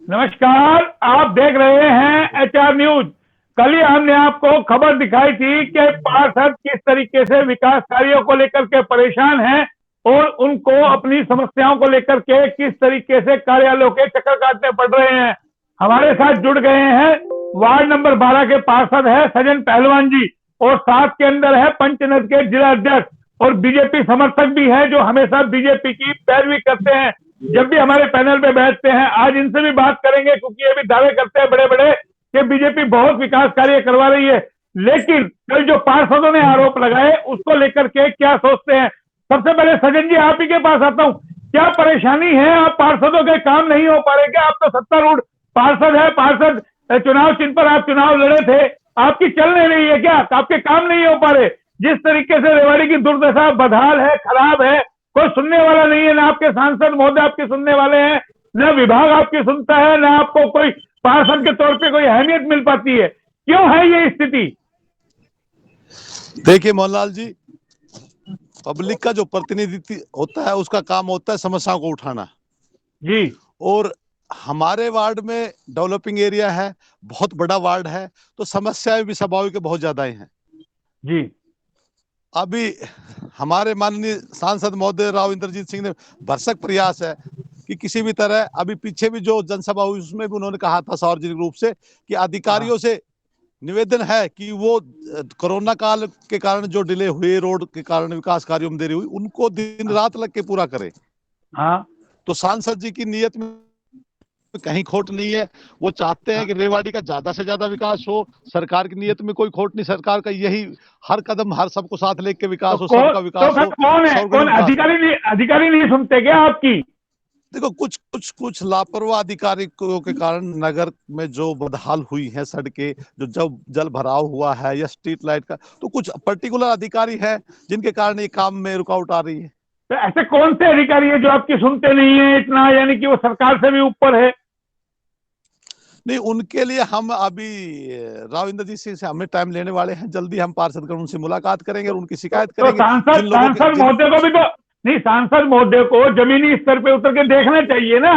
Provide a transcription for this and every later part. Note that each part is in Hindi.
नमस्कार। आप देख रहे हैं एचआर न्यूज। कल ही हमने आपको खबर दिखाई थी कि पार्षद किस तरीके से विकास कार्यों को लेकर के परेशान हैं और उनको अपनी समस्याओं को लेकर के किस तरीके से कार्यालयों के चक्कर काटने पड़ रहे हैं। हमारे साथ जुड़ गए हैं वार्ड नंबर 12 के पार्षद है सजन पहलवान जी, और साथ के अंदर है पंचनद के जिला अध्यक्ष और बीजेपी समर्थक भी है जो हमेशा बीजेपी की पैरवी करते हैं जब भी हमारे पैनल पे बैठते हैं। आज इनसे भी बात करेंगे क्योंकि ये भी दावे करते हैं बड़े बड़े कि बीजेपी बहुत विकास कार्य करवा रही है, लेकिन कल जो पार्षदों ने आरोप लगाए उसको लेकर के क्या सोचते हैं। सबसे पहले सजन जी आप ही के पास आता हूँ, क्या परेशानी है? आप पार्षदों के काम नहीं हो पा रहे क्या? आप तो सत्तारूढ़ पार्षद है, पार्षद चुनाव चिन्ह पर आप चुनाव लड़े थे, आपकी चल नहीं रही है क्या? आपके काम नहीं हो पा रहे? जिस तरीके से रेवाड़ी की दुर्दशा बदहाल है, खराब है, कोई सुनने वाला नहीं है। ना आपके सांसद महोदय आपके सुनने वाले हैं, न विभाग आपकी सुनता है, ना आपको कोई पार्षद के तौर पे कोई अहमियत मिल पाती है। क्यों है ये स्थिति? देखिए मोहनलाल जी, पब्लिक का जो प्रतिनिधि होता है उसका काम होता है समस्याओं को उठाना जी। और हमारे वार्ड में डेवलपिंग एरिया है, बहुत बड़ा वार्ड है, तो समस्याएं भी स्वाभाविक बहुत ज्यादा हैं जी। अभी हमारे माननीय सांसद महोदय राव इंद्रजीत सिंह ने भरसक प्रयास है कि किसी भी तरह, अभी पीछे भी जो जनसभा हुई उसमें भी उन्होंने कहा था सार्वजनिक रूप से कि अधिकारियों से निवेदन है कि वो कोरोना काल के कारण जो डिले हुए, रोड के कारण विकास कार्यों में देरी हुई, उनको दिन रात लग के पूरा करें। हाँ, तो सांसद जी की नीयत में कहीं खोट नहीं है। वो चाहते हैं कि रेवाड़ी का ज्यादा से ज्यादा विकास हो। सरकार की नीयत में कोई खोट नहीं। सरकार का यही हर कदम, हर सबको साथ लेके विकास हो, सबका विकास हो। कौन है? कौन अधिकारी नहीं सुनते क्या आपकी? देखो, कुछ लापरवाह अधिकारियों के कारण नगर में जो बदहाल हुई है सड़कें, जो जब जल भराव हुआ है या स्ट्रीट लाइट का, तो कुछ पर्टिकुलर अधिकारी हैं जिनके कारण ये काम में रुकावट आ रही है। तो ऐसे कौन से अधिकारी है जो आपकी सुनते नहीं है इतना, यानी कि वो सरकार से भी ऊपर है? नहीं, उनके लिए हम अभी राव इंद्रजीत सिंह से हमें टाइम लेने वाले हैं। जल्दी हम पार्षद कर उनसे मुलाकात करेंगे और उनकी शिकायत तो करेंगे। सांसद महोदय को भी तो नहीं, सांसद महोदय को जमीनी स्तर पे उतर के देखना चाहिए ना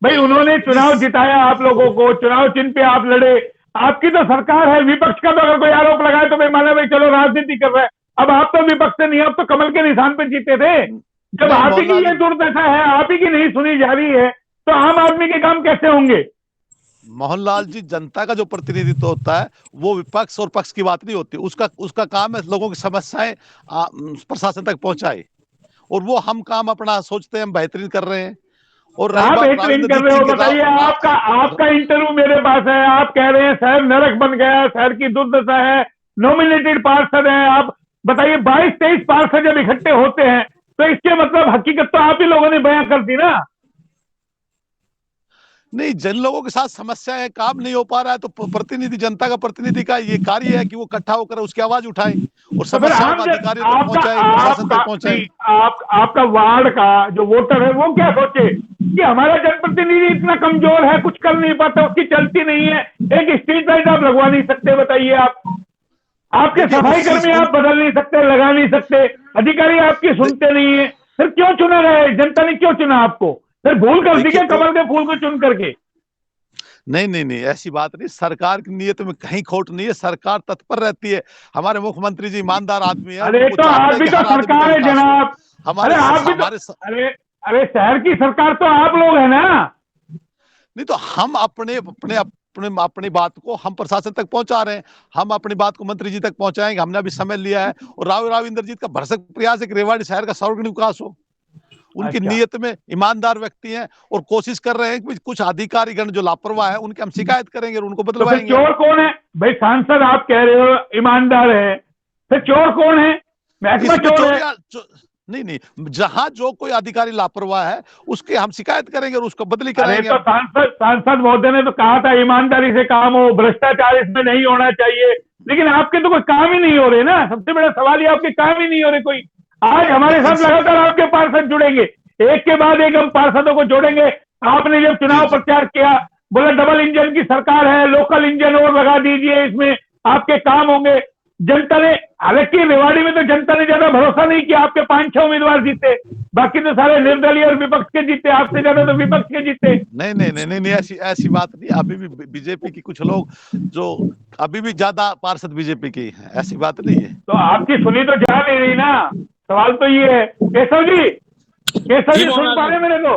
भाई। उन्होंने चुनाव जिताया आप लोगों को, चुनाव चिन्ह पे आप लड़े, आपकी तो सरकार है। विपक्ष का तो अगर कोई आरोप लगाए तो भाई माने भाई चलो राजनीति कर रहे हैं। अब आप तो विपक्ष से नहीं, आप तो कमल के निशान पे जीते थे। जब आप ही की ये दुर्दशा है, आप ही की नहीं सुनी जा रही है, तो आम आदमी के काम कैसे होंगे? मोहनलाल जी, जनता का जो प्रतिनिधित्व होता है वो विपक्ष और पक्ष की बात नहीं होती। उसका काम है लोगों की समस्याएं प्रशासन तक पहुंचाए, और वो हम काम अपना सोचते हैं हम बेहतरीन कर रहे हैं। और रही आप बात बेहतरीन कर रहे हो, बताइए। आपका इंटरव्यू मेरे पास है, आप कह रहे हैं शहर नरक बन गया, शहर की दुर्दशा है, नॉमिनेटेड पार्षद हैं आप। बताइए 22-23 पार्षद जब इकट्ठे होते हैं तो इसके मतलब हकीकत तो आप ही लोगों ने बयां कर दी ना। नहीं, जन लोगों के साथ समस्या है, काम नहीं हो पा रहा है, तो प्रतिनिधि, जनता का प्रतिनिधि का ये कार्य है कि वो इकट्ठा होकर उसकी आवाज उठाए और तो फिर समस्याओं का अधिकारियों तक पहुंचाए, प्रशासन तक पहुंचाए। आपका वार्ड का जो वोटर है वो क्या सोचे कि हमारा जनप्रतिनिधि इतना कमजोर है, कुछ कर नहीं पाता, उसकी चलती नहीं है, एक स्ट्रीट लाइट आप लगवा नहीं सकते? बताइए। आपके सफाई कर्मी आप बदल नहीं सकते, लगा नहीं सकते, अधिकारी आपकी सुनते नहीं है, फिर क्यों चुना गया? जनता ने क्यों चुना आपको? फिर भूल कर दी क्या कमल के फूल को चुन करके? नहीं नहीं नहीं, ऐसी बात नहीं। सरकार की नीयत में कहीं खोट नहीं है। सरकार तत्पर रहती है। हमारे मुख्यमंत्री जी ईमानदार आदमी है। अरे तो आप भी तो सरकार है जनाब। हमारे आप भी तो अरे शहर की सरकार तो आप लोग है ना। नहीं तो हम अपनी बात को हम प्रशासन तक पहुंचा रहे हैं। हम अपनी बात को मंत्री जी तक पहुंचाएंगे। हमने अभी समय लिया है और राव इंद्रजीत का भरसक प्रयास है कि रेवाड़ी शहर का सर्वांगीण विकास हो। उनकी नीयत में ईमानदार व्यक्ति हैं और कोशिश कर रहे हैं कि कुछ अधिकारीगण जो लापरवाह है उनकी हम शिकायत करेंगे और उनको बदलवाएंगे। तो चोर कौन है भाई? सांसद आप कह रहे हो ईमानदार है, फिर चोर कौन है? महकमा चोर है? नहीं, जहां जो कोई अधिकारी लापरवाह है उसके हम शिकायत करेंगे और उसको बदली कराएंगे। तो सांसद महोदय ने तो कहा था ईमानदारी से काम हो, भ्रष्टाचार इसमें नहीं होना चाहिए, लेकिन आपके तो कोई काम ही नहीं हो रहे ना। सबसे बड़ा सवाल ये, आपके काम ही नहीं हो रहे कोई। आज हमारे साथ लगातार आपके पार्षद जुड़ेंगे, एक के बाद एक हम पार्षदों को जोड़ेंगे। आपने जब चुनाव प्रचार किया, बोला डबल इंजन की सरकार है, लोकल इंजन और लगा दीजिए, इसमें आपके काम होंगे। जनता ने, हालांकि रेवाड़ी में तो जनता ने ज्यादा भरोसा नहीं किया, आपके 5-6 उम्मीदवार जीते, बाकी तो सारे निर्दलीय और विपक्ष के जीते, आपसे ज्यादा तो विपक्ष के जीते। नहीं नहीं नहीं नहीं, नहीं ऐसी ऐसी बात नहीं। अभी भी बीजेपी की कुछ लोग जो अभी भी ज्यादा पार्षद बीजेपी की हैं, ऐसी बात नहीं है। तो आपकी सुनी तो जा नहीं रही ना, सवाल तो ये है। केशव जी सुन पा रहे मेरे को?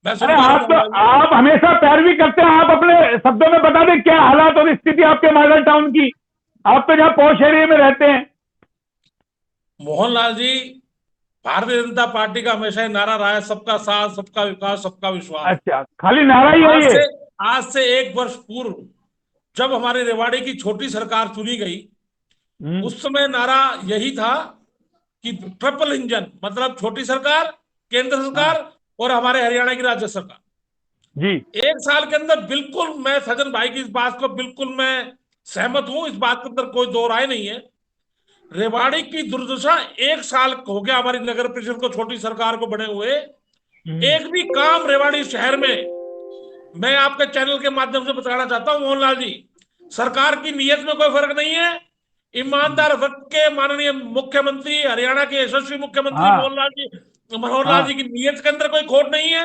अरे आप हमेशा पैरवी करते हैं, आप अपने शब्दों में बता दें क्या हालात और स्थिति आपके मॉडल टाउन की, आप तो जहाँ पॉश एरिया में रहते हैं। मोहनलाल जी, भारतीय जनता पार्टी का हमेशा ही नारा रहा है, सबका साथ, सबका विकास, सबका विश्वास। अच्छा, खाली नारा ही है ये? आज से 1 वर्ष पूर्व जब हमारी रेवाड़ी की छोटी सरकार चुनी गई, उस समय नारा यही था कि ट्रिपल इंजन, मतलब छोटी सरकार, केंद्र सरकार और हमारे हरियाणा की राज्य सरकार जी। 1 साल के अंदर, बिल्कुल मैं सज्जन भाई की इस बात को बिल्कुल मैं सहमत हूं, इस बात के अंदर कोई दो राय नहीं है। रेवाड़ी की दुर्दशा 1 साल हो गया हमारी नगर परिषद को, छोटी सरकार को बने हुए, एक भी काम रेवाड़ी शहर में, मैं आपके चैनल के माध्यम से बताना चाहता हूं मोहनलाल जी, सरकार की नीयत में कोई फर्क नहीं है। ईमानदार वक्त के माननीय मुख्यमंत्री, हरियाणा के यशस्वी मुख्यमंत्री मनोहर लाल जी की नीयत के अंदर कोई खोट नहीं है,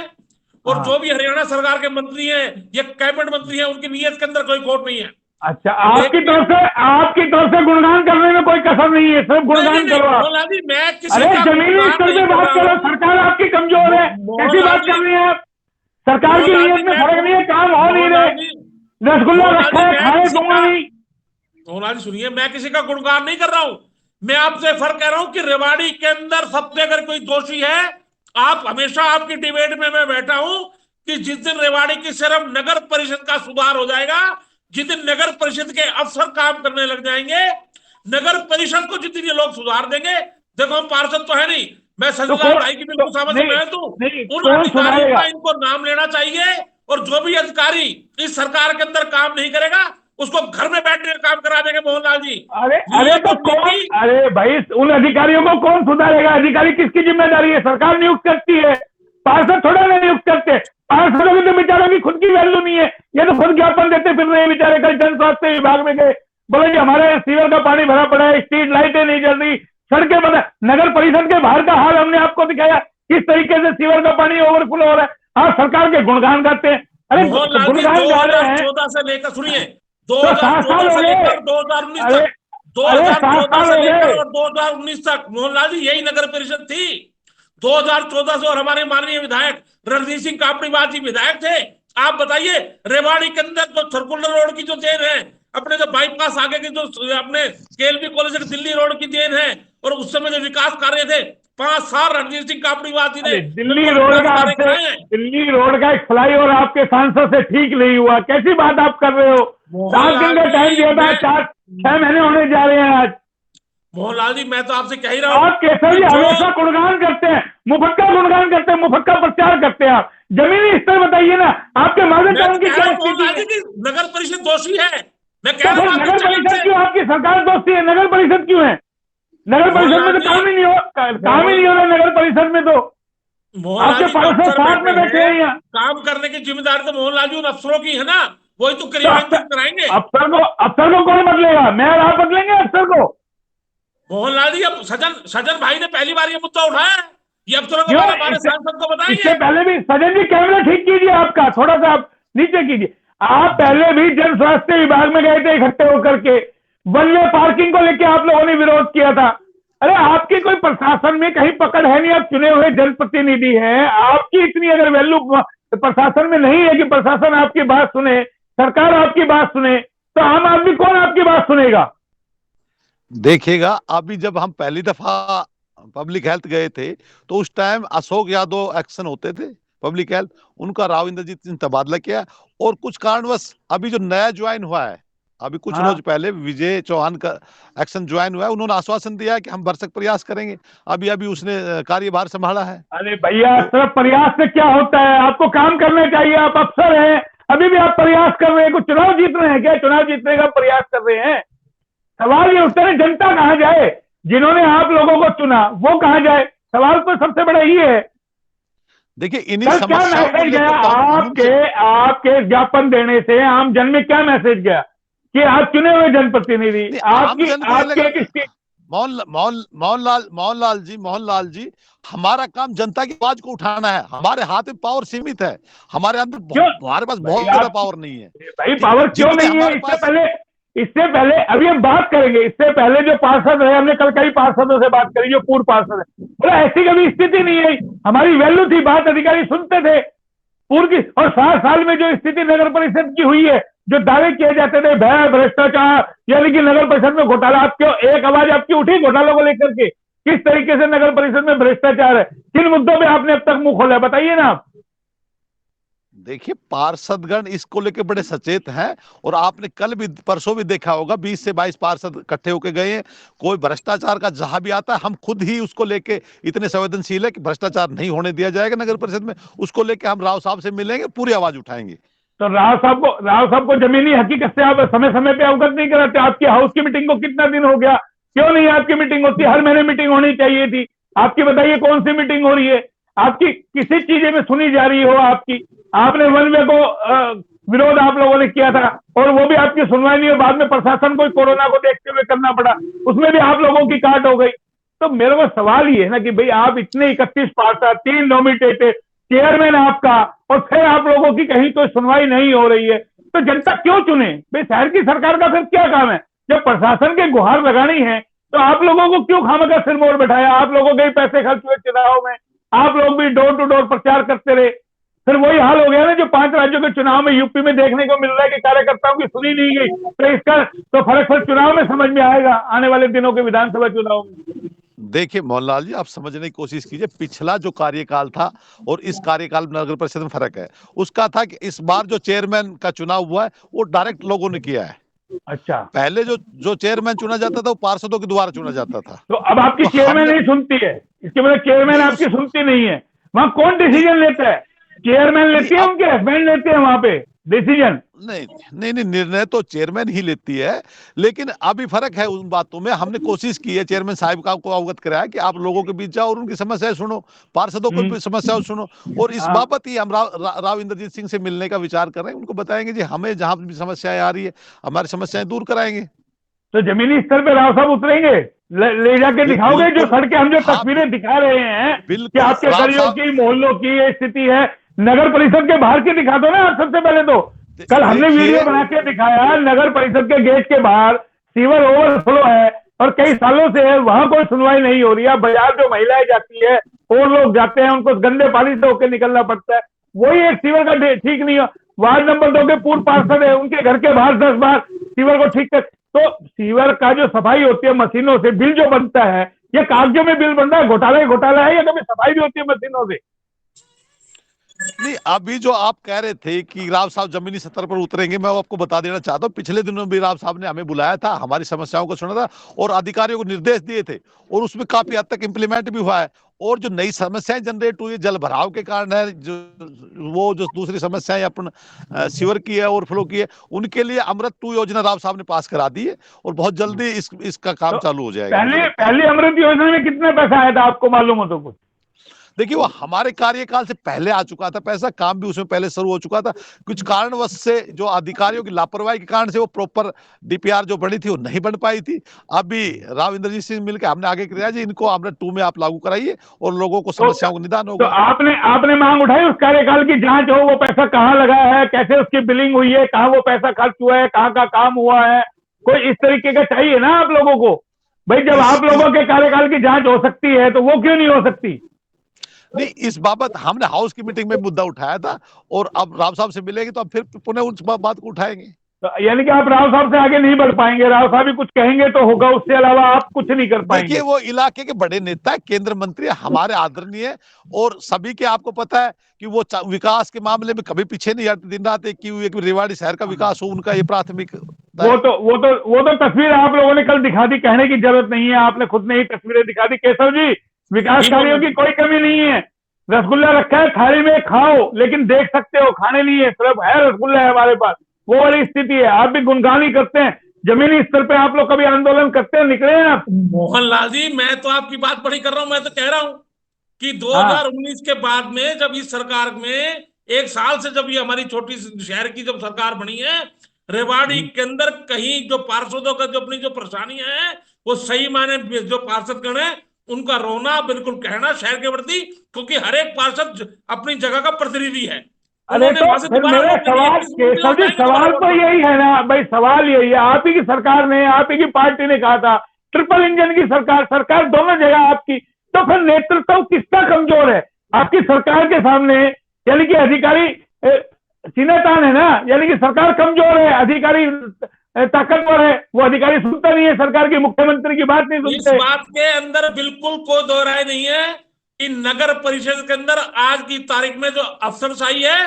और जो भी हरियाणा सरकार के मंत्री हैं या कैबिनेट मंत्री हैं, उनकी नीयत के अंदर कोई खोट नहीं है। अच्छा, आपकी तरफ से गुणगान करने में कोई कसर नहीं है, सिर्फ गुणगान करो आप। मैं किसी अरे जमीनी स्तर पे बात करो, सरकार आपकी कमजोर है, कैसी बात कर रही है आप? सरकार की नीयत में फर्क नहीं है, काम हो नहीं रहे, रसगुल्ला रखा है, खाए दूंगा नहीं। मोहनलाल जी सुनिए, मैं किसी का गुणगान नहीं कर रहा हूं, मैं आपसे फर्क कह रहा हूं कि रेवाड़ी के अंदर सबसे अगर कोई दोषी है, आप हमेशा आपकी डिबेट में मैं बैठा हूं कि जिस दिन रेवाड़ी की सिर्फ नगर परिषद का सुधार हो जाएगा, जिस दिन नगर परिषद के अफसर काम करने लग जाएंगे, नगर परिषद को जितने ये लोग सुधार देंगे, देखो हम पार्षद तो है नहीं, मैं संजय भाई की बिल्कुल सहमत हूं, उन अधिकारियों का इनको नाम लेना चाहिए, और जो भी अधिकारी इस सरकार के अंदर काम नहीं करेगा उसको घर में बैठने का काम करा देंगे मोहनलाल जी। अरे तो कौन, अरे भाई उन अधिकारियों को कौन सुधारेगा? अधिकारी किसकी जिम्मेदारी है? सरकार नियुक्त करती है, पार्षद थोड़ा नहीं नियुक्त करते। पार्षदों की तो बेचारों की खुद की वैल्यू नहीं है, ये तो खुद ज्ञापन देते फिर रहे बेचारे। कल जन स्वास्थ्य विभाग में गए, बोले जी हमारे सीवर का पानी भरा पड़ा है, स्ट्रीट लाइटें नहीं जल रही, सड़कें बंद है। नगर परिषद के बाहर का हाल हमने आपको दिखाया, किस तरीके से सीवर का पानी ओवरफ्लो हो रहा है। आप सरकार के गुणगान गाते हैं। अरे गुणगान गा रहे हैं, 2014 से लेकर, सुनिए, 2014 से लेकर 2019 तक, 2014 से लेकर और 2019 तक मोहनलाल जी यही नगर परिषद थी। 2014 से, और हमारे माननीय विधायक रणजीत सिंह कापड़ीवाल जी विधायक थे। आप बताइए, रेवाड़ी के अंदर जो सर्कुलर रोड की जो चेन है, अपने जो बाईपास आगे की जो अपने केएलबी कॉलेज से दिल्ली रोड की चेन है, और उस समय जो विकास कार्य थे, 5 साल रणजीत सिंह कापड़ीवाल जी ने दिल्ली रोड का एक फ्लाईओवर आपके सांसद से ठीक नहीं हुआ, कैसी बात आप कर रहे हो? 7 दिन का टाइम दिया था, 4-6 महीने होने जा रहे हैं आज। मोहनलाल जी मैं तो आपसे कह ही रहा हूँ, आप केशव जी हमेशा गुणगान करते हैं, मुफ्त का गुणगान करते हैं, मुफ्त का प्रचार करते हैं। आप जमीनी स्तर बताइए ना, आपके मॉडल टाउन की क्या स्थिति है? नगर परिषद दोषी है, मैं कह रहा हूँ। नगर परिषद क्यों आपकी सरकार दोषी है? नगर परिषद क्यों है? नगर परिषद में तो काम ही नहीं हो रहा नगर परिषद में तो आपके पार्षद साथ में बैठे हैं। यहाँ काम करने की जिम्मेदारी तो मोहनलाल जी उन अफसरों की है ना, वही तो क्रियान्वित कराएंगे। अफसर को कौन बदलेगा? मैं और आप बदलेंगे अफसर को? मोहनलाल जी, अब सजन भाई ने पहली बार ये मुद्दा उठाया, ये अफसरों को हमारे सांसद को बताएंगे। इससे पहले भी सजन जी कैमरा ठीक कीजिए आपका, थोड़ा सा आप नीचे कीजिए। आप पहले भी जन स्वास्थ्य विभाग में गए थे इकट्ठे होकर के, वन वे पार्किंग को लेकर आप लोगों ने विरोध किया था। अरे आपकी कोई प्रशासन में कहीं पकड़ है नहीं, आप चुने हुए जनप्रतिनिधि हैं, आपकी इतनी अगर वैल्यू प्रशासन में नहीं है कि प्रशासन आपकी बात सुने, सरकार आपकी बात सुने, तो आम आदमी कौन आपकी बात सुनेगा? देखिएगा, अभी जब हम पहली दफा पब्लिक हेल्थ गए थे तो उस टाइम अशोक यादव एक्शन होते थे पब्लिक हेल्थ, उनका राव इंद्रजीत सिंह तबादला किया, और कुछ कारणवश अभी जो नया ज्वाइन हुआ है, अभी कुछ रोज पहले विजय चौहान का एक्शन ज्वाइन हुआ है, उन्होंने आश्वासन दिया कि हम भरसक प्रयास करेंगे। अभी उसने कार्यभार संभाला है। अरे भैया, सिर्फ प्रयास से क्या होता है? आपको काम करना चाहिए, आप अफसर हैं, अभी भी आप प्रयास कर रहे हैं। कुछ चुनाव जीत रहे हैं क्या? चुनाव जीतने का प्रयास कर रहे हैं? सवाल ये उठता है, जनता कहां जाए? जिन्होंने आप लोगों को चुना वो कहां जाए? सवाल तो सबसे बड़ा ये है। देखिए, इन्हीं समस्याओं को गया आपके ज्ञापन देने से आम जन में क्या मैसेज गया? कि आप चुने हुए जनप्रतिनिधि, नहीं, आम आपकी जनप्रतिनिधि आपके एक स्टेट। मोहनलाल जी, हमारा काम जनता की आवाज को उठाना है। हमारे हाथ में पावर सीमित है, हमारे अंदर क्यों हमारे पास भाई बहुत ज्यादा आप, पावर नहीं है। भाई पावर क्यों जितने नहीं है? हमारे पास, इससे पहले अभी हम बात करेंगे, इससे पहले जो पार्षद रहे, हमने कल कई पार्षदों से बात करी जो पूर्व पार्षद है, बोला ऐसी कभी स्थिति नहीं आई, हमारी वैल्यू थी, बात अधिकारी सुनते थे पूर्व की। और 7 साल में जो स्थिति नगर परिषद की हुई है, जो दावे किए जाते थे भय भ्रष्टाचार, यानी कि नगर परिषद में घोटाला, आप क्यों एक आवाज आपकी उठी घोटालों को लेकर के? किस तरीके से नगर परिषद में भ्रष्टाचार है? किन मुद्दों पे आपने अब तक मुंह खोला है, बताइए ना आप। देखिए पार्षदगण इसको लेके बड़े सचेत हैं, और आपने कल भी परसों भी देखा होगा 20 से 22 पार्षद इकट्ठे होके गए हैं। कोई भ्रष्टाचार का जहां भी आता है, हम खुद ही उसको लेके इतने संवेदनशील है कि भ्रष्टाचार नहीं होने दिया जाएगा नगर परिषद में। उसको लेके हम राव साहब से मिलेंगे, पूरी आवाज उठाएंगे। तो राव साहब को जमीनी हकीकत से आप समय समय पे अवगत नहीं कराते? आपकी हाउस की मीटिंग को कितना दिन हो गया? क्यों नहीं आपकी मीटिंग होती? हर महीने मीटिंग होनी चाहिए थी आपकी। बताइए कौन सी मीटिंग हो रही है आपकी? किसी चीजें में सुनी जा रही हो आपकी? आपने वन वे को विरोध आप लोगों ने किया था, और वो भी आपकी सुनवाई नहीं हो, बाद में प्रशासन को कोरोना को देखते हुए करना पड़ा, उसमें भी आप लोगों की काट हो गई। तो मेरे को सवाल ये है ना कि भाई आप इतने 31 पार्षद, 3 नॉमिनेटेड, चेयरमैन आपका, और फिर आप लोगों की कहीं कोई सुनवाई नहीं हो रही है, तो जनता क्यों चुने भाई? शहर की सरकार का फिर क्या काम है? जब प्रशासन के गुहार लगानी है तो आप लोगों को क्यों खामखा सिर मोड़ बैठाया? आप लोगों के ही पैसे खर्च हुए चुनाव में, आप लोग भी डोर टू डोर प्रचार करते रहे। फिर वही हाल हो गया ना जो 5 राज्यों के चुनाव में यूपी में देखने को मिल रहा है कि कार्यकर्ताओं की सुनी नहीं गई। तो इसका तो फर्क फिर चुनाव में समझ में आएगा, आने वाले दिनों के विधानसभा चुनाव में। देखिए मोहनलाल जी, आप समझने की कोशिश कीजिए, पिछला जो कार्यकाल था और इस कार्यकाल में नगर परिषद में फर्क है। उसका था कि इस बार जो चेयरमैन का चुनाव हुआ है वो डायरेक्ट लोगों ने किया है। अच्छा, पहले जो जो चेयरमैन चुना जाता था वो पार्षदों के द्वारा चुना जाता था। तो अब आपकी तो चेयरमैन हमने नहीं सुनती है, इसके मतलब चेयरमैन नहीं आपकी उस सुनती नहीं है। वहां कौन नहीं डिसीजन लेता है? चेयरमैन नहीं लेती है, अब उनके हस्बैंड लेते हैं वहां पे डिसीजन। नहीं नहीं नहीं, निर्णय तो चेयरमैन ही लेती है, लेकिन अभी फर्क है उन बातों में। हमने कोशिश की है चेयरमैन साहब का को अवगत कराया कि आप लोगों के बीच जाओ और उनकी समस्याएं सुनो, पार्षदों को भी समस्याएं सुनो। और इस हाँ, बाबत ही हम राव इंद्रजीत सिंह से मिलने का विचार कर रहे हैं। उनको बताएंगे जी हमें जहां भी समस्याएं आ रही है हमारी समस्याएं दूर कराएंगे। तो जमीनी स्तर पे राव साहब उतरेंगे? ले जाके दिखाओगे जो बिल्कुल। सड़कें हम जो हाँ तस्वीरें दिखा रहे हैं कि बिल्कुल आपके राव गलियों साहब। की, मोहल्लों की ये स्थिति है, नगर परिषद के बाहर की दिखा दो ना आप सबसे पहले तो। कल हमने वीडियो देखिए बना के दिखाया, नगर परिषद के गेट के बाहर सीवर ओवरफ्लो है और कई सालों से वहां कोई सुनवाई नहीं हो रही है। बाजार जो महिलाएं जाती है और लोग जाते हैं, उनको गंदे पानी से होकर निकलना पड़ता है। वही एक सीवर का ठीक नहीं हो। वार्ड नंबर 2 के पूर्व पार्षद है, उनके घर के बाहर 10 बार सीवर को ठीक कर। तो सीवर का जो सफाई होती है मशीनों से, बिल जो बनता है, ये कागजों में बिल बन रहा है, घोटाला ही घोटाला है, या कभी सफाई भी होती है मशीनों से? नहीं, अभी जो आप कह रहे थे कि राव साहब जमीनी स्तर पर उतरेंगे, मैं आपको बता देना चाहता हूँ पिछले दिनों भी राव साहब ने हमें बुलाया था, हमारी समस्याओं को सुना था और अधिकारियों को निर्देश दिए थे, और उसमें काफी हद तक इम्प्लीमेंट भी हुआ है। और जो नई समस्याएं जनरेट हुई जल भराव के कारण है, जो वो जो दूसरी समस्याएं अपन सीवर की है, ओवरफ्लो की है, उनके लिए अमृत 2 योजना राव साहब ने पास करा दी है, और बहुत जल्दी इसका काम तो चालू हो जाएगा मुझे लगता है। पहले अमृत योजना में कितना पैसा आया था, आपको मालूम हो तो कुछ? देखिए वो हमारे कार्यकाल से पहले आ चुका था पैसा, काम भी उसमें पहले शुरू हो चुका था। कुछ कारणवश से जो अधिकारियों की लापरवाही के कारण से वो प्रॉपर डीपीआर जो बनी थी वो नहीं बन पाई थी। अभी राव इंद्रजीत सिंह मिलकर हमने आगे किया जी इनको अमृत 2 में आप लागू कराइए और लोगों को तो समस्याओं का निदान तो होगा। आपने मांग उठाई उस कार्यकाल की जांच हो, वो पैसा कहाँ लगा है, कैसे उसकी बिलिंग हुई है, कहाँ वो पैसा खर्च हुआ है, कहाँ का काम हुआ है? कोई इस तरीके का चाहिए ना आप लोगों को। भाई जब आप इस लोगों के कार्यकाल की जांच हो सकती है तो वो क्यों नहीं हो सकती? नहीं, इस बाबत हमने हाउस की मीटिंग में मुद्दा उठाया था, और अब राव साहब से मिलेंगे तो अब फिर पुनः उस बात को उठाएंगे। तो यानी कि आप राव साहब से आगे नहीं बढ़ पाएंगे? राव साहब ही कुछ कहेंगे तो होगा, उससे अलावा आप कुछ नहीं कर देखिए पाएंगे? वो इलाके के बड़े नेता है, केंद्र मंत्री हमारे आदरणीय है, और सभी के आपको पता है कि वो विकास के मामले में कभी पीछे नहीं हटते। दिन रात एक रेवाड़ी शहर का विकास हो, उनका ये प्राथमिक। वो तो तस्वीर आप लोगों ने कल दिखा दी, कहने की जरूरत नहीं है, आपने खुद ने ही तस्वीरें दिखा दी। केशव जी, विकास कार्यों की कोई कमी नहीं है। रसगुल्ला रखा है थाली में, खाओ, लेकिन देख सकते हो, खाने नहीं है, सिर्फ है रसगुल्ला है हमारे पास। वो वाली स्थिति है। आप भी गुणगान ही करते हैं, जमीनी स्तर पे आप लोग कभी आंदोलन करते हैं, निकले हैं आप? मोहनलाल जी, मैं तो आपकी बात बड़ी कर रहा हूं। मैं तो कह रहा हूं कि हाँ, 2019 के बाद में जब इस सरकार में 1 साल से जब ये हमारी छोटी शहर की जब सरकार बनी है, रेवाड़ी के अंदर कहीं जो पार्षदों का जो अपनी जो परेशानियां हैं, वो सही माने जो पार्षदगण है उनका रोना, बिल्कुल कहना शहर के प्रति, क्योंकि हर एक पार्षद अपनी जगह का प्रतिनिधि है। अरे उन्होंने तो वहां से फिर दोबारा मेरा वोट नहीं सवाल, दिया, केशव जी, सवाल तो यही है ना भाई, सवाल यही है, आप ही की सरकार ने, आप ही की पार्टी ने कहा था ट्रिपल इंजन की सरकार, सरकार दोनों जगह आपकी, तो फिर नेतृत्व किसका कमजोर है आपकी सरकार के सामने? यानी कि अधिकारी चिन्हतान है ना, यानी कि सरकार कमजोर है, अधिकारी ताकतवर है, वो अधिकारी सुनता नहीं है सरकार की, मुख्यमंत्री की बात नहीं इस सुनते। बात के अंदर बिल्कुल कोई दो राय नहीं है कि नगर परिषद के अंदर आज की तारीख में जो अफसरशाही है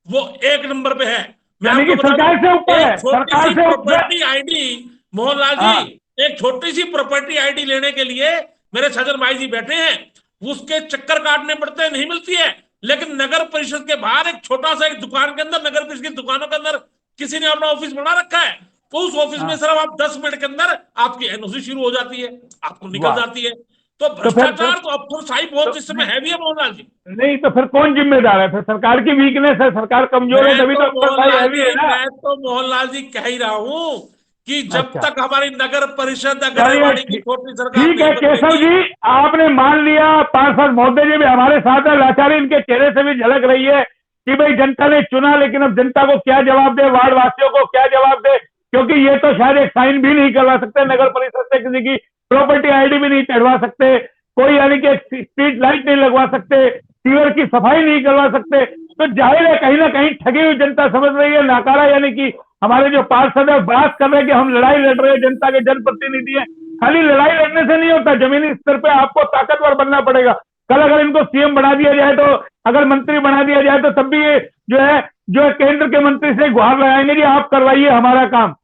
वो एक नंबर पे है। मैं यानी कि आपको बता सरकार दूं, से ऊपर है, एक छोटी सरकार सी से ऊपर। प्रॉपर्टी आईडी, मोहनलाल जी, हाँ, एक छोटी सी प्रॉपर्टी आईडी लेने के लिए मेरे सज्जन भाई जी बैठे हैं, उसके चक्कर काटने पड़ते हैं, नहीं मिलती है। लेकिन नगर परिषद के बाहर एक छोटा सा एक दुकान के अंदर, नगर परिषद की दुकानों के अंदर किसी ने अपना ऑफिस बना रखा है, तो उस ऑफिस में हाँ, सिर्फ आप 10 मिनट के अंदर आपकी एनओसी शुरू हो जाती है, आपको निकल वाह। जाती है। तो तो फिर भ्रष्टाचार तो अफसरशाही बहुत इस समय नहीं, है भी है मोहनलाल जी। नहीं तो फिर कौन जिम्मेदार है? फिर सरकार की वीकनेस है, सरकार कमजोर है, तभी तो अफसरशाही हैवी है ना। मैं तो मोहनलाल जी कह ही रहा हूं कि जब अच्छा, तक हमारी नगर परिषद अगर चलिए रेवाड़ी की ठीक, छोटी सरकार ठीक है नहीं केशव बदलेगी। जी, आपने मान लिया, पार्षद महोदय जी भी हमारे साथ है, लाचारी इनके चेहरे से भी झलक रही है कि भाई जनता ने चुना, लेकिन अब जनता को क्या जवाब दे, वार्ड वासियों को क्या जवाब दे, क्योंकि ये तो शायद एक साइन भी नहीं करवा सकते नगर परिषद से, किसी की प्रॉपर्टी आईडी भी नहीं चढ़वा सकते, कोई यानी कि स्ट्रीट लाइट नहीं लगवा सकते, सीवर की सफाई नहीं करवा सकते, तो जाहिर है कहीं ना कहीं ठगी हुई जनता समझ रही है, नाकारा यानी कि हमारे जो पार्षद है बात कर रहे हैं कि हम लड़ाई लड़ रहे हैं, जनता के जनप्रतिनिधि हैं। खाली लड़ाई लड़ने से नहीं होता, जमीनी स्तर पे आपको ताकतवर बनना पड़ेगा। कल अगर इनको सीएम बना दिया जाए, तो अगर मंत्री बना दिया जाए, तो तब भी ये जो है केंद्र के मंत्री से गुहार लगाएंगे कि आप करवाइए हमारा काम।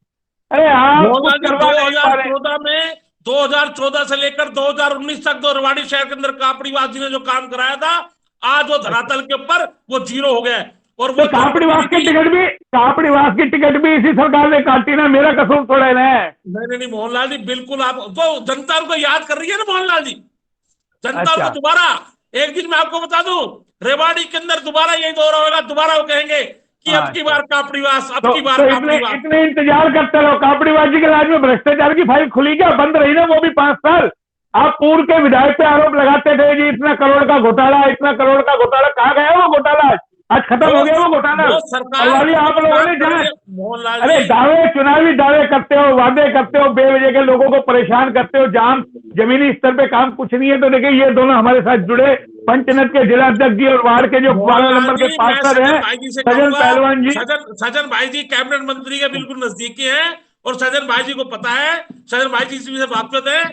अरे आप कुछ मोहनलाल जी करवा नहीं पा रहे। 2014 में, 2014 से लेकर 2019 तक जो रेवाड़ी शहर के अंदर कापड़ीवास जी ने जो काम कराया था, आज वो धरातल के ऊपर वो जीरो हो गया है। और तो वो कापड़ीवास की टिकट भी इसी सरकार ने काटी ना, मेरा कसूर थोड़ा है ना। नहीं मोहनलाल जी, बिल्कुल आप तो जनता उनको याद कर रही है ना मोहनलाल जी, जनता अच्छा, उनको दोबारा, एक दिन मैं आपको बता दूं, रेवाड़ी के अंदर दोबारा यही दौरा होगा, दोबारा वो कहेंगे कि अब की अच्छा, बार कापड़ीवास, अब की बार तो इतने कापड़ीवास। इतने इंतजार करते रहो, कापड़ीबाजी के राज में भ्रष्टाचार की फाइल खुली क्या? बंद रही ना वो भी 5 साल। आप पूर्व के विधायक पे आरोप लगाते थे जी इतना करोड़ का घोटाला, इतना करोड़ का घोटाला, कहाँ गया वो घोटाला? आज खत्म हो गया वो घोटाला। वो और सरकार वाली आप लोगों ने जांच, मोहनलाल अरे जी, दावे, चुनावी दावे करते हो, वादे करते हो, बेवजह के लोगों को परेशान करते हो, जाम जमीनी स्तर पे काम कुछ नहीं है। तो देखिए ये दोनों हमारे साथ जुड़े पंचनद के जिला अध्यक्ष जी और वार्ड के जो 12 नंबर के मैं पार्षद सजन हैं, भाई जी से सजन कहूंगा, पहलवान जी। सजन भाई जी कैबिनेट मंत्री के बिल्कुल नजदीकी हैं, और सजन भाई जी को पता है, सजन भाई जी से बात करते हैं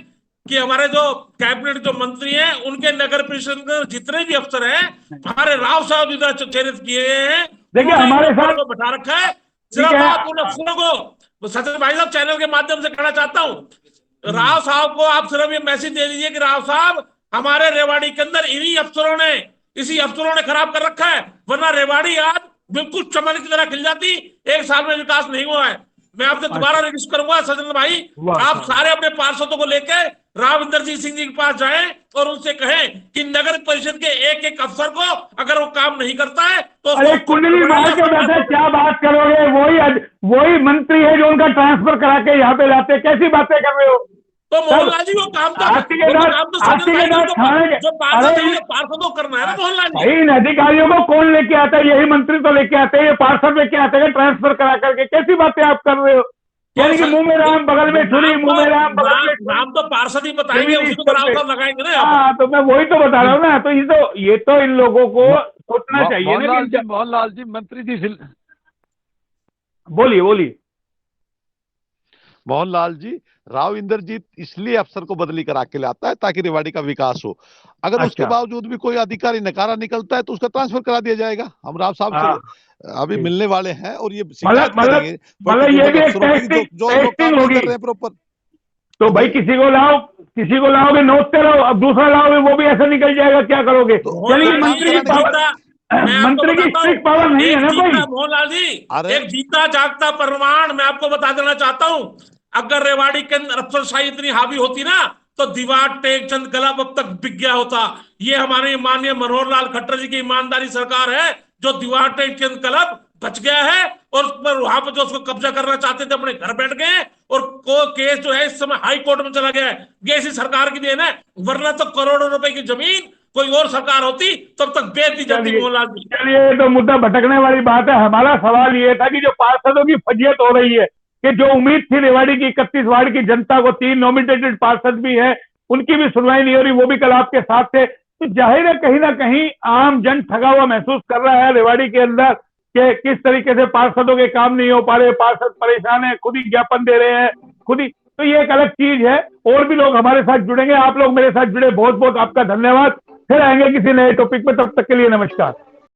कि हमारे जो कैबिनेट जो मंत्री हैं उनके नगर परिषद के जितने भी अफसर हैं, हमारे राव साहब जी द्वारा चयनित किए गए हैं, देखिए उन्होंने इन हमारे अफसरों साथ, को बैठा रखा है। ठीक सिर्फ है, आप उन अफसरों को, सजन भाई साहब चैनल के माध्यम से कहना चाहता हूं, राव साहब को आप सिर्फ ये मैसेज दे दीजिए कि राव साहब, हमारे रेवाड़ी के अंदर इन्हीं अफसरों ने, इसी अफसरों ने खराब कर रखा है, वरना रेवाड़ी आज बिल्कुल चमन की तरह खिल जाती। 1 साल में विकास नहीं हुआ है। मैं आपसे दोबारा रिक्वेस्ट करूंगा सजन भाई, आप सारे अपने पार्षदों को लेकर राव इंद्रजीत सिंह जी के पास जाएं और उनसे कहें कि नगर परिषद के एक एक अफसर को अगर वो काम नहीं करता है तो अरे कुंडली मार के बैठे, क्या बात करोगे? वही मंत्री है जो उनका ट्रांसफर करा के यहाँ पे लाते, कैसी बातें कर रहे हो? तो मोहनलाल जी वो काम तो आपके के साथ खाने जो पार्षदों करना है ना मोहनलाल जी। भाई, इन अधिकारियों को कौन लेके आता है? यही मंत्री तो लेके आते हैं, ये पार्षद लेके आते हैं ट्रांसफर करा करके। कैसी बातें आप कर रहे हो? यानी कि मुंह में राम बगल में छुरी, मुंह में राम बगल में छुरी। नाम तो पार्षद ही बताएंगे, उसी को राव साहब लगाएंगे ना। हाँ, तो मैं वही तो बता रहा हूँ ना। तो ये तो इन लोगों को सोचना चाहिए ना। मोहनलाल जी मंत्री जी, बोलिए बोलिए। मोहनलाल जी, राव इंद्रजीत इसलिए अफसर को बदली करा के लाता है ताकि रेवाड़ी का विकास हो। अगर उसके बावजूद भी कोई अधिकारी नकारा निकलता है तो उसका ट्रांसफर करा दिया जाएगा। हम राव साहब से अभी मिलने वाले हैं और ये शिकायत करेंगे ये भी एक टेस्टिंग होगी प्रॉपर। तो भाई किसी को लाओगे नोचते रहो, अब दूसरा लाओगे वो भी ऐसा निकल जाएगा, क्या करोगे? चलिए, मंत्री की स्ट्रिक्ट पावर नहीं है ना भाई। मोहनलाल जी, एक जीता जागता प्रमाण मैं आपको बता देना चाहता हूं। अगर रेवाड़ी के अंदर अफसरशाही इतनी हावी होती ना तो दीवार टेक चंद गलब अब तक बिक गया होता। ये हमारे माननीय मनोहर लाल खट्टर जी की ईमानदारी सरकार है जो दीवार टेक चंद गलब बच गया है और वहां पर जो उसको कब्जा करना चाहते थे अपने घर बैठ गए, और केस जो है इस समय हाई कोर्ट में चला गया है। ये इसी सरकार की देन है, वरना तो करोड़ों रुपए की जमीन कोई और सरकार होती तब तक बेच दी जाती। मोहनलाल जी, चलिए, ये तो मुद्दा भटकने वाली बात है। हमारा सवाल ये था कि जो पार्षदों की फजियत हो रही है, कि जो उम्मीद थी रेवाड़ी की 31 वार्ड की जनता को, 3 नॉमिनेटेड पार्षद भी है, उनकी भी सुनवाई नहीं हो रही, वो भी कल आपके साथ थे। तो जाहिर है कहीं ना कहीं आम जन ठगा हुआ महसूस कर रहा है रेवाड़ी के अंदर, कि किस तरीके से पार्षदों के काम नहीं हो पा रहे, पार्षद परेशान है, खुद ही ज्ञापन दे रहे हैं, खुद ही। तो ये एक अलग चीज है। और भी लोग हमारे साथ जुड़ेंगे, आप लोग मेरे साथ जुड़े, बहुत बहुत आपका धन्यवाद। फिर आएंगे किसी नए टॉपिक में, तब तक के लिए नमस्कार।